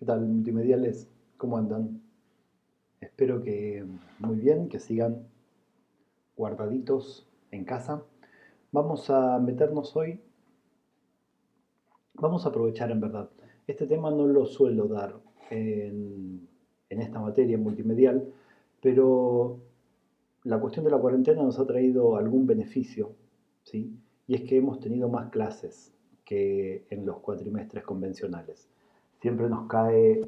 ¿Qué tal, multimediales? ¿Cómo andan? Espero que muy bien, que sigan guardaditos en casa. Vamos a meternos hoy, vamos a aprovechar en verdad. Este tema no lo suelo dar en esta materia multimedial, pero la cuestión de la cuarentena nos ha traído algún beneficio, ¿sí? Y es que hemos tenido más clases que en los cuatrimestres convencionales. Siempre nos cae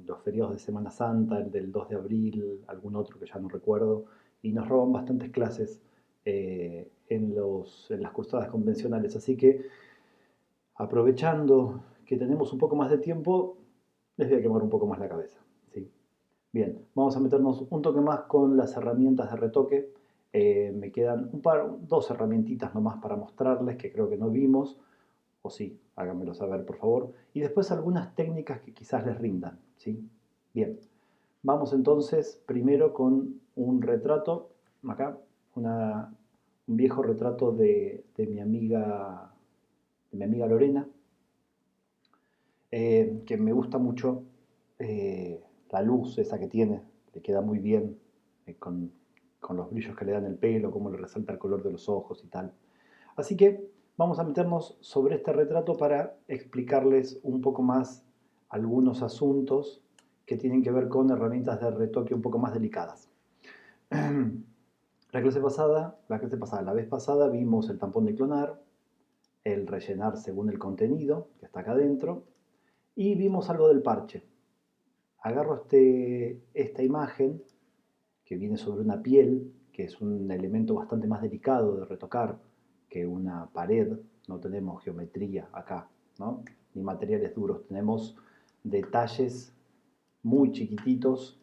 los feriados de Semana Santa, el del 2 de abril, algún otro que ya no recuerdo, y nos roban bastantes clases en las cursadas convencionales. Así que, aprovechando que tenemos un poco más de tiempo, les voy a quemar un poco más la cabeza, ¿sí? Bien, vamos a meternos un toque más con las herramientas de retoque. Me quedan dos herramientitas nomás para mostrarles que creo que no vimos, o sí, háganmelo saber por favor. Y después algunas técnicas que quizás les rindan, ¿sí? Bien, vamos entonces primero con un retrato, acá, un viejo retrato de mi amiga Lorena, que me gusta mucho la luz esa que tiene, le queda muy bien con los brillos que le dan el pelo, cómo le resalta el color de los ojos y tal. Así que vamos a meternos sobre este retrato para explicarles un poco más algunos asuntos que tienen que ver con herramientas de retoque un poco más delicadas. La vez pasada vimos el tampón de clonar, el rellenar según el contenido que está acá adentro, y vimos algo del parche. Agarro esta imagen que viene sobre una piel, que es un elemento bastante más delicado de retocar que una pared. No tenemos geometría acá, ¿no? Ni materiales duros. Tenemos detalles muy chiquititos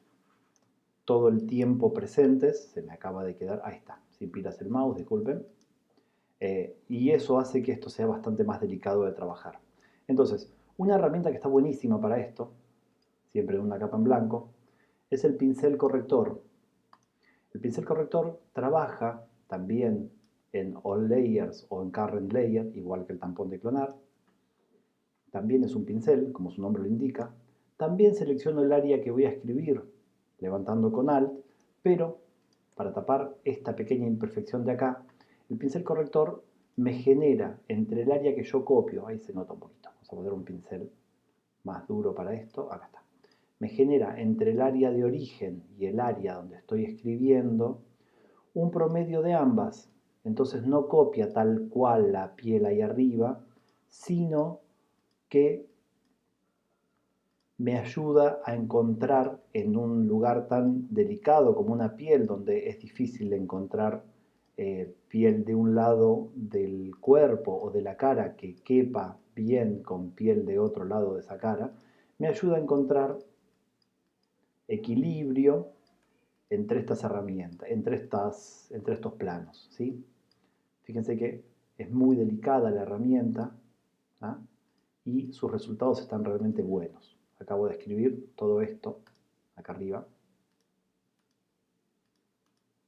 todo el tiempo presentes. Se me acaba de quedar, ahí está, sin pilas el mouse, disculpen. Y eso hace que esto sea bastante más delicado de trabajar. Entonces, una herramienta que está buenísima para esto, siempre en una capa en blanco, es el pincel corrector. El pincel corrector trabaja también en All Layers o en Current Layer, igual que el tampón de clonar. También es un pincel, como su nombre lo indica. También selecciono el área que voy a escribir levantando con Alt, pero para tapar esta pequeña imperfección de acá, el pincel corrector me genera entre el área que yo copio, ahí se nota un poquito, vamos a poner un pincel más duro para esto, acá está. Me genera entre el área de origen y el área donde estoy escribiendo un promedio de ambas. Entonces no copia tal cual la piel ahí arriba, sino que me ayuda a encontrar en un lugar tan delicado como una piel, donde es difícil encontrar piel de un lado del cuerpo o de la cara que quepa bien con piel de otro lado de esa cara, me ayuda a encontrar equilibrio entre estas herramientas, entre estos planos, ¿sí? Fíjense que es muy delicada la herramienta, ¿ah? Y sus resultados están realmente buenos. Acabo de escribir todo esto acá arriba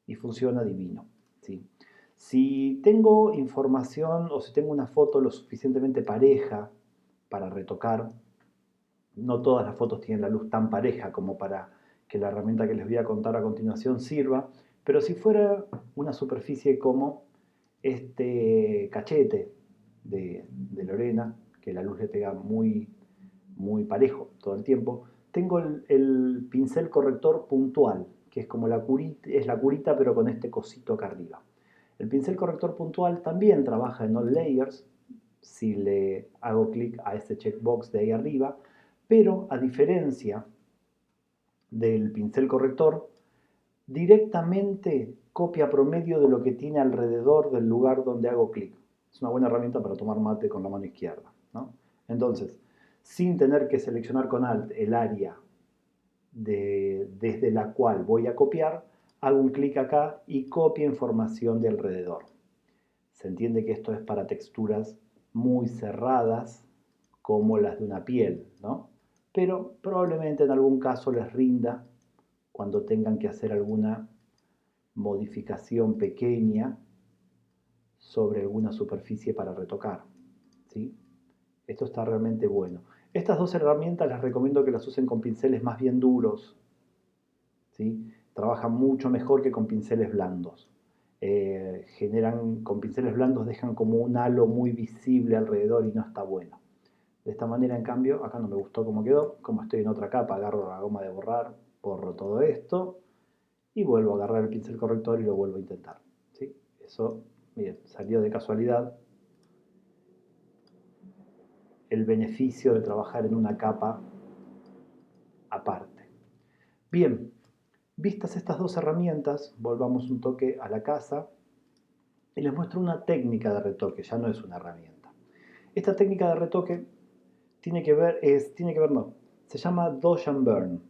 y funciona divino, ¿sí? Si tengo información o si tengo una foto lo suficientemente pareja para retocar, no todas las fotos tienen la luz tan pareja como para que la herramienta que les voy a contar a continuación sirva, pero si fuera una superficie como este cachete de Lorena, que la luz le pega muy, muy parejo todo el tiempo, tengo el pincel corrector puntual, que es como es la curita pero con este cosito acá arriba. El pincel corrector puntual también trabaja en All Layers, si le hago clic a este checkbox de ahí arriba, pero a diferencia del pincel corrector, directamente copia promedio de lo que tiene alrededor del lugar donde hago clic. Es una buena herramienta para tomar mate con la mano izquierda, ¿no? Entonces, sin tener que seleccionar con Alt el área desde la cual voy a copiar, hago un clic acá y copio información de alrededor. Se entiende que esto es para texturas muy cerradas, como las de una piel, ¿no? Pero probablemente en algún caso les rinda cuando tengan que hacer alguna modificación pequeña sobre alguna superficie para retocar, ¿sí? Esto está realmente bueno. Estas dos herramientas les recomiendo que las usen con pinceles más bien duros, ¿sí? Trabajan mucho mejor que con pinceles blandos. Con pinceles blandos dejan como un halo muy visible alrededor y no está bueno. De esta manera, en cambio, acá no me gustó cómo quedó. Como estoy en otra capa, agarro la goma de borrar, borro todo esto y vuelvo a agarrar el pincel corrector y lo vuelvo a intentar, ¿sí? Eso, miren, salió de casualidad. El beneficio de trabajar en una capa aparte. Bien, vistas estas dos herramientas, volvamos un toque a la casa y les muestro una técnica de retoque, ya no es una herramienta. Esta técnica de retoque no, se llama Dodge and Burn.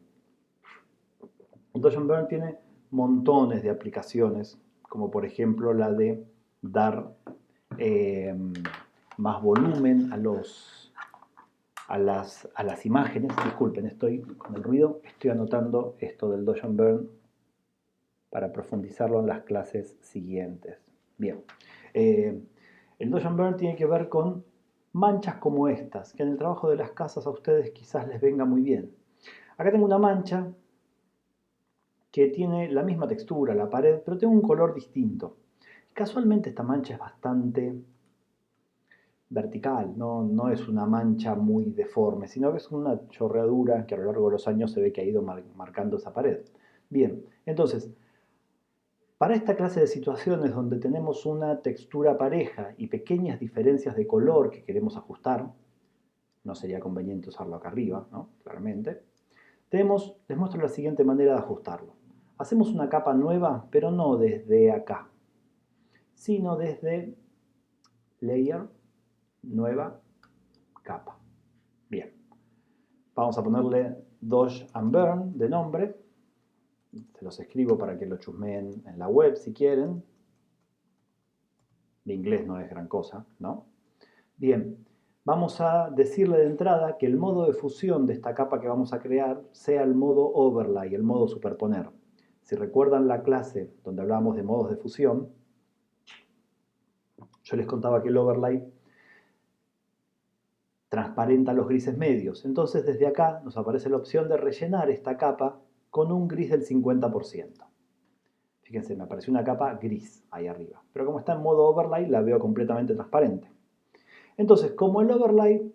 El Dodge and Burn tiene montones de aplicaciones, como por ejemplo la de dar más volumen a las imágenes. Disculpen, estoy con el ruido, estoy anotando esto del Dodge and Burn para profundizarlo en las clases siguientes. Bien, el Dodge and Burn tiene que ver con manchas como estas, que en el trabajo de las casas a ustedes quizás les venga muy bien. Acá tengo una mancha que tiene la misma textura, la pared, pero tengo un color distinto. Casualmente esta mancha es bastante vertical, no es una mancha muy deforme, sino que es una chorreadura que a lo largo de los años se ve que ha ido marcando esa pared. Bien, entonces, para esta clase de situaciones donde tenemos una textura pareja y pequeñas diferencias de color que queremos ajustar, no sería conveniente usarlo acá arriba, ¿no? Claramente. Les muestro la siguiente manera de ajustarlo. Hacemos una capa nueva, pero no desde acá, sino desde Layer, Nueva, Capa. Bien. Vamos a ponerle Dodge and Burn de nombre. Se los escribo para que lo chusmeen en la web si quieren. Mi inglés no es gran cosa, ¿no? Bien, vamos a decirle de entrada que el modo de fusión de esta capa que vamos a crear sea el modo overlay, el modo superponer. Si recuerdan la clase donde hablábamos de modos de fusión, yo les contaba que el overlay transparenta los grises medios. Entonces desde acá nos aparece la opción de rellenar esta capa con un gris del 50%. Fíjense, me apareció una capa gris ahí arriba. Pero como está en modo overlay, la veo completamente transparente. Entonces, como el overlay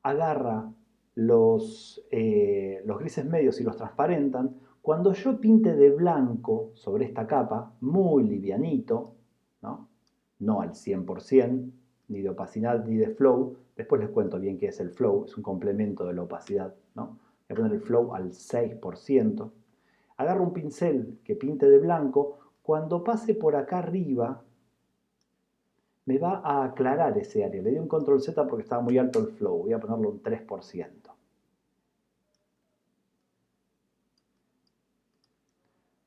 agarra los grises medios y los transparentan, cuando yo pinte de blanco sobre esta capa, muy livianito, no al 100%, ni de opacidad ni de flow, después les cuento bien qué es el flow, es un complemento de la opacidad, ¿no? Voy a poner el flow al 6%. Agarro un pincel que pinte de blanco, cuando pase por acá arriba, me va a aclarar ese área. Le di un control Z porque estaba muy alto el flow. Voy a ponerlo un 3%.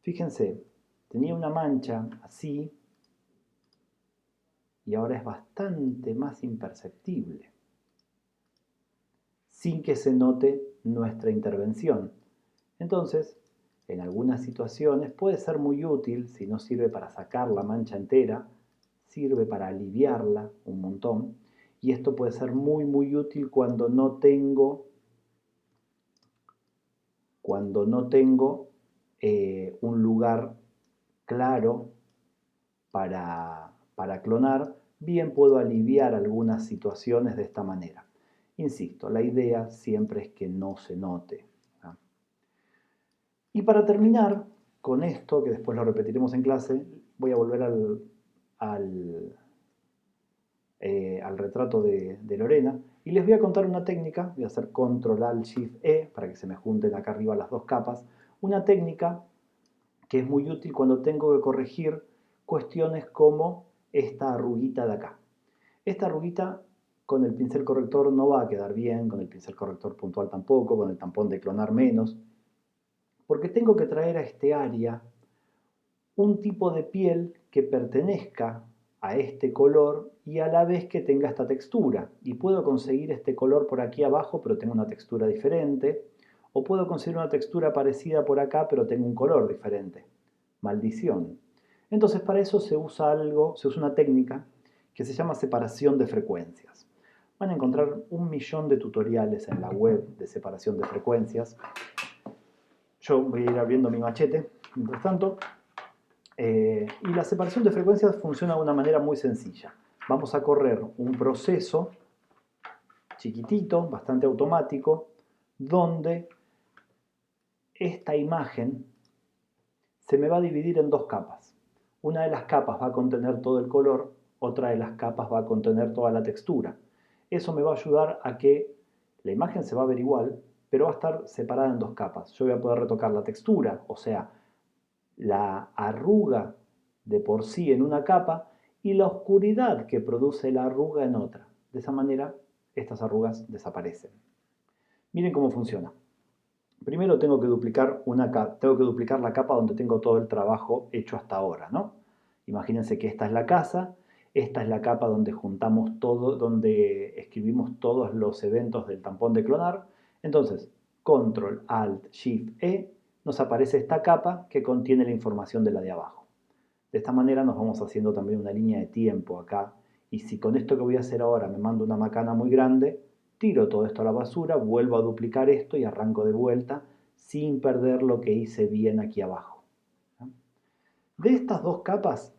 Fíjense, tenía una mancha así y ahora es bastante más imperceptible, sin que se note nuestra intervención. Entonces, en algunas situaciones puede ser muy útil, si no sirve para sacar la mancha entera, sirve para aliviarla un montón. Y esto puede ser muy útil cuando no tengo un lugar claro para clonar, bien puedo aliviar algunas situaciones de esta manera. Insisto, la idea siempre es que no se note, ¿no? Y para terminar con esto, que después lo repetiremos en clase, voy a volver al retrato de Lorena y les voy a contar una técnica. Voy a hacer Control Alt Shift E para que se me junten acá arriba las dos capas. Una técnica que es muy útil cuando tengo que corregir cuestiones como esta arruguita de acá. Esta arruguita con el pincel corrector no va a quedar bien, con el pincel corrector puntual tampoco, con el tampón de clonar menos, porque tengo que traer a este área un tipo de piel que pertenezca a este color y a la vez que tenga esta textura. Y puedo conseguir este color por aquí abajo, pero tengo una textura diferente. O puedo conseguir una textura parecida por acá, pero tengo un color diferente. Maldición. Entonces para eso se usa una técnica que se llama separación de frecuencias. Van a encontrar 1.000.000 de tutoriales en la web de separación de frecuencias. Yo voy a ir abriendo mi machete, mientras tanto. Y la separación de frecuencias funciona de una manera muy sencilla. Vamos a correr un proceso chiquitito, bastante automático, donde esta imagen se me va a dividir en dos capas. Una de las capas va a contener todo el color, otra de las capas va a contener toda la textura. Eso me va a ayudar a que la imagen se va a ver igual, pero va a estar separada en dos capas. Yo voy a poder retocar la textura, o sea, la arruga de por sí en una capa y la oscuridad que produce la arruga en otra. De esa manera, estas arrugas desaparecen. Miren cómo funciona. Primero tengo que duplicar la capa donde tengo todo el trabajo hecho hasta ahora, ¿no? Imagínense que esta es la casa, esta es la capa donde juntamos todo, donde escribimos todos los eventos del tampón de clonar. Entonces, Control, Alt, Shift, E, nos aparece esta capa que contiene la información de la de abajo. De esta manera nos vamos haciendo también una línea de tiempo acá. Y si con esto que voy a hacer ahora me mando una macana muy grande, tiro todo esto a la basura, vuelvo a duplicar esto y arranco de vuelta sin perder lo que hice bien aquí abajo. De estas dos capas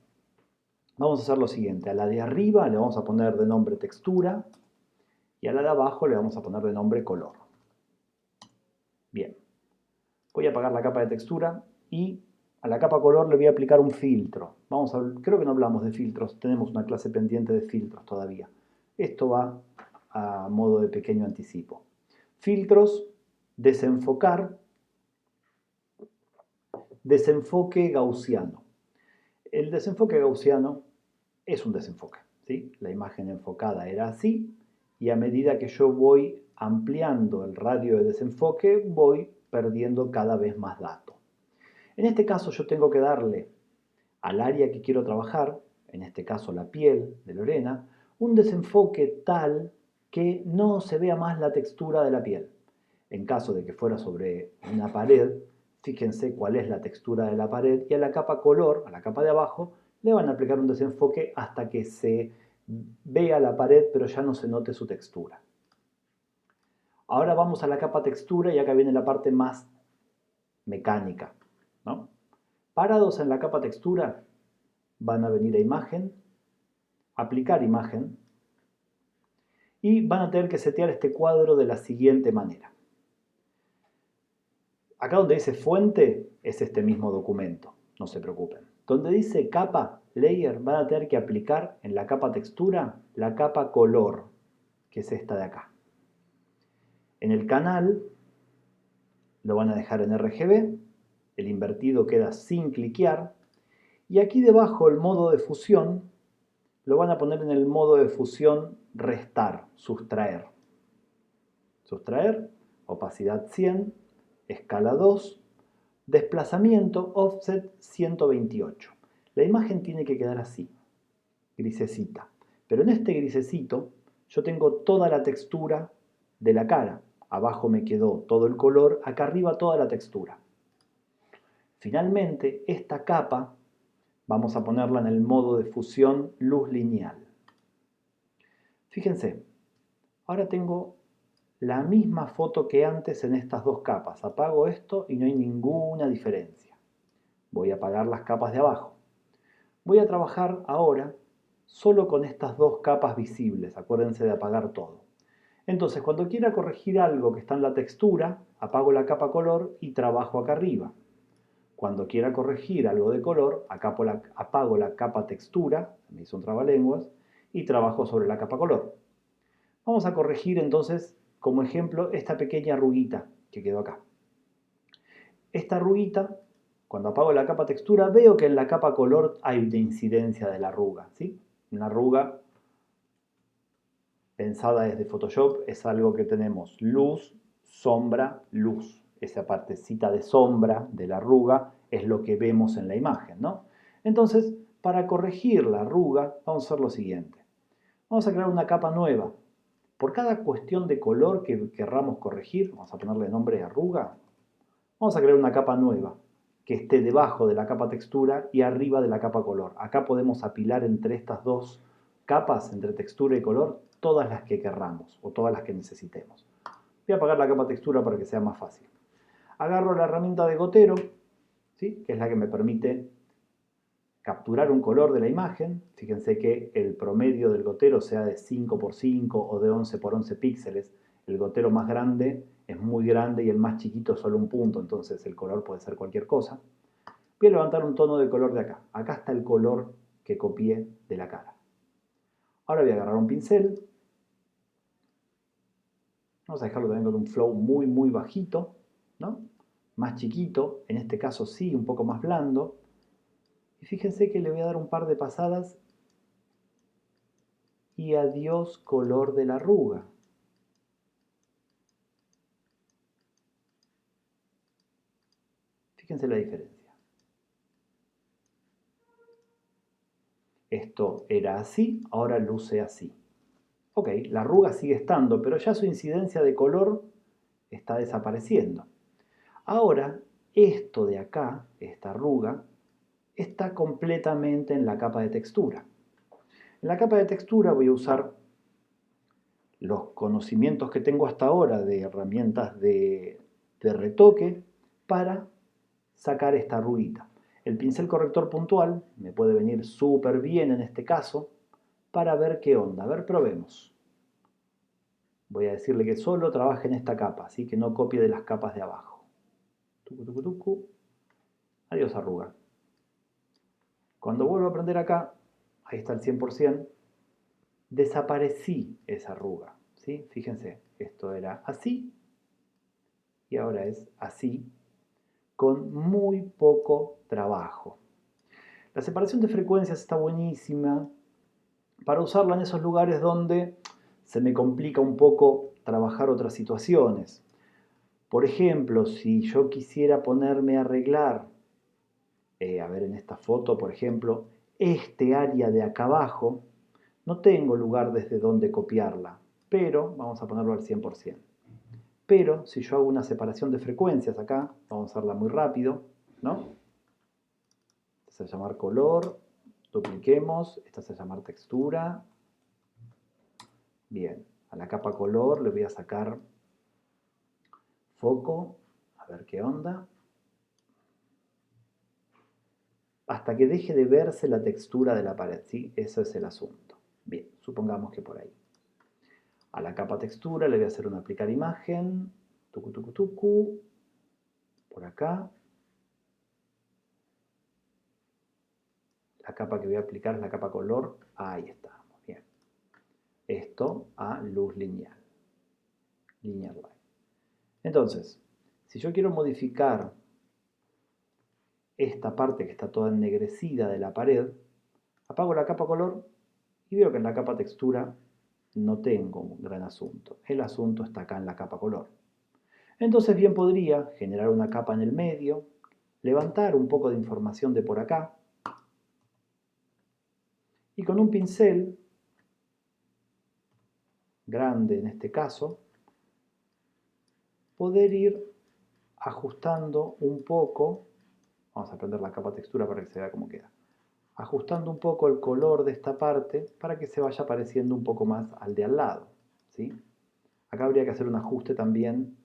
vamos a hacer lo siguiente. A la de arriba le vamos a poner de nombre textura y a la de abajo le vamos a poner de nombre color. Bien. Voy a apagar la capa de textura y a la capa color le voy a aplicar un filtro. Creo que no hablamos de filtros, tenemos una clase pendiente de filtros todavía. Esto va a modo de pequeño anticipo. Filtros, desenfocar, desenfoque gaussiano. El desenfoque gaussiano es un desenfoque, ¿sí? La imagen enfocada era así y a medida que yo voy ampliando el radio de desenfoque voy perdiendo cada vez más datos. En este caso yo tengo que darle al área que quiero trabajar, en este caso la piel de Lorena, un desenfoque tal que no se vea más la textura de la piel. En caso de que fuera sobre una pared, fíjense cuál es la textura de la pared y a la capa color, a la capa de abajo, le van a aplicar un desenfoque hasta que se vea la pared pero ya no se note su textura. Ahora vamos a la capa textura y acá viene la parte más mecánica, ¿no? Parados en la capa textura van a venir a imagen, aplicar imagen y van a tener que setear este cuadro de la siguiente manera. Acá donde dice fuente es este mismo documento, no se preocupen. Donde dice capa, layer, van a tener que aplicar en la capa textura la capa color, que es esta de acá. En el canal lo van a dejar en RGB, el invertido queda sin cliquear y aquí debajo el modo de fusión lo van a poner en el modo de fusión restar, sustraer. Sustraer, opacidad 100, escala 2, desplazamiento offset 128. La imagen tiene que quedar así, grisecita. Pero en este grisecito yo tengo toda la textura de la cara. Abajo me quedó todo el color, acá arriba toda la textura. Finalmente, esta capa vamos a ponerla en el modo de fusión luz lineal. Fíjense, ahora tengo la misma foto que antes en estas dos capas. Apago esto y no hay ninguna diferencia. Voy a apagar las capas de abajo. Voy a trabajar ahora solo con estas dos capas visibles. Acuérdense de apagar todo. Entonces, cuando quiera corregir algo que está en la textura, apago la capa color y trabajo acá arriba. Cuando quiera corregir algo de color, acá apago la capa textura, me hizo un trabalenguas, y trabajo sobre la capa color. Vamos a corregir entonces, como ejemplo, esta pequeña arruguita que quedó acá. Esta arruguita, cuando apago la capa textura, veo que en la capa color hay una incidencia de la arruga, ¿sí? Una arruga pensada desde Photoshop es algo que tenemos luz, sombra, luz. Esa partecita de sombra de la arruga es lo que vemos en la imagen, ¿no? Entonces, para corregir la arruga, vamos a hacer lo siguiente. Vamos a crear una capa nueva. Por cada cuestión de color que querramos corregir, vamos a ponerle nombre arruga, vamos a crear una capa nueva que esté debajo de la capa textura y arriba de la capa color. Acá podemos apilar entre estas dos capas, entre textura y color, todas las que querramos o todas las que necesitemos. Voy a apagar la capa textura para que sea más fácil. Agarro la herramienta de gotero, ¿sí? Que es la que me permite capturar un color de la imagen. Fíjense que el promedio del gotero sea de 5x5 o de 11x11 píxeles. El gotero más grande es muy grande y el más chiquito es solo un punto, entonces el color puede ser cualquier cosa. Voy a levantar un tono de color de acá. Acá está el color que copié de la cara. Ahora voy a agarrar un pincel. Vamos a dejarlo también con un flow muy, muy bajito, ¿no? Más chiquito, en este caso sí, un poco más blando. Y fíjense que le voy a dar un par de pasadas y adiós color de la arruga. Fíjense la diferencia. Esto era así, ahora luce así. Ok, la arruga sigue estando, pero ya su incidencia de color está desapareciendo. Ahora, esto de acá, esta arruga, está completamente en la capa de textura. En la capa de textura voy a usar los conocimientos que tengo hasta ahora de herramientas de retoque para sacar esta arruguita. El pincel corrector puntual me puede venir súper bien en este caso para ver qué onda. A ver, probemos. Voy a decirle que solo trabaje en esta capa, así que no copie de las capas de abajo. Tucu, tucu, tucu. Adiós arruga. Cuando vuelvo a prender acá, ahí está el 100%, desaparecí esa arruga. ¿Sí? Fíjense, esto era así y ahora es así, con muy poco trabajo. La separación de frecuencias está buenísima para usarla en esos lugares donde se me complica un poco trabajar otras situaciones. Por ejemplo, si yo quisiera ponerme a arreglar, a ver en esta foto, por ejemplo, este área de acá abajo, no tengo lugar desde donde copiarla, pero vamos a ponerlo al 100%. Pero si yo hago una separación de frecuencias acá, vamos a hacerla muy rápido, ¿no? Esta se va a llamar color, dupliquemos, esta se va a llamar textura. Bien, a la capa color le voy a sacar foco, a ver qué onda. Hasta que deje de verse la textura de la pared, ¿sí? Eso es el asunto. Bien, supongamos que por ahí. A la capa textura le voy a hacer un aplicar imagen, tucu, tucu, tucu, por acá. La capa que voy a aplicar es la capa color, ahí está, bien. Esto a luz lineal, linear light. Entonces, si yo quiero modificar esta parte que está toda ennegrecida de la pared, apago la capa color y veo que en la capa textura no tengo un gran asunto. El asunto está acá en la capa color. Entonces bien podría generar una capa en el medio, levantar un poco de información de por acá y con un pincel grande en este caso, poder ir ajustando un poco, vamos a prender la capa textura para que se vea cómo queda, ajustando un poco el color de esta parte para que se vaya pareciendo un poco más al de al lado, ¿sí? Acá habría que hacer un ajuste también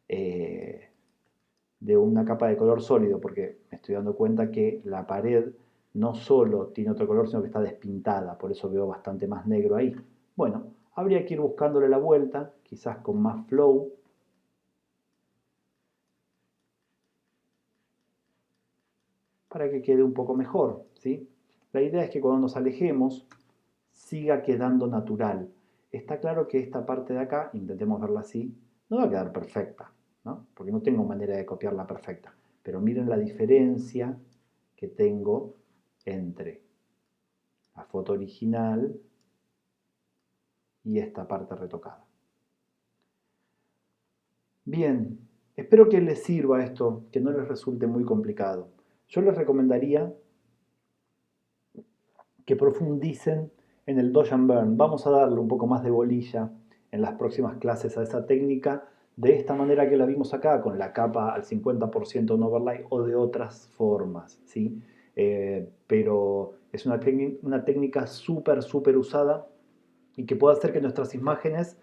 de una capa de color sólido, porque me estoy dando cuenta que la pared no solo tiene otro color, sino que está despintada, por eso veo bastante más negro ahí. Bueno, habría que ir buscándole la vuelta, quizás con más flow, para que quede un poco mejor, ¿sí? La idea es que cuando nos alejemos siga quedando natural. Está claro que esta parte de acá, intentemos verla así, no va a quedar perfecta, ¿no? Porque no tengo manera de copiarla perfecta. Pero miren la diferencia que tengo entre la foto original y esta parte retocada. Bien, espero que les sirva esto, que no les resulte muy complicado. Yo les recomendaría que profundicen en el Dodge and Burn. Vamos a darle un poco más de bolilla en las próximas clases a esa técnica, de esta manera que la vimos acá, con la capa al 50% en overlay o de otras formas, ¿sí? Pero es una técnica súper usada y que pueda hacer que nuestras imágenes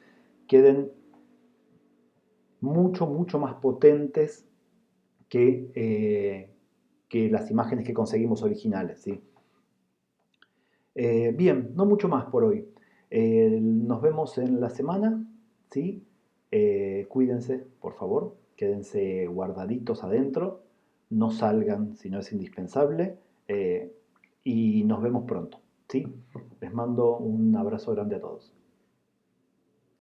queden mucho más potentes que las imágenes que conseguimos originales, ¿sí? Bien, no mucho más por hoy. Nos vemos en la semana, ¿sí? Cuídense, por favor, quédense guardaditos adentro, no salgan si no es indispensable, y nos vemos pronto, ¿sí? Les mando un abrazo grande a todos.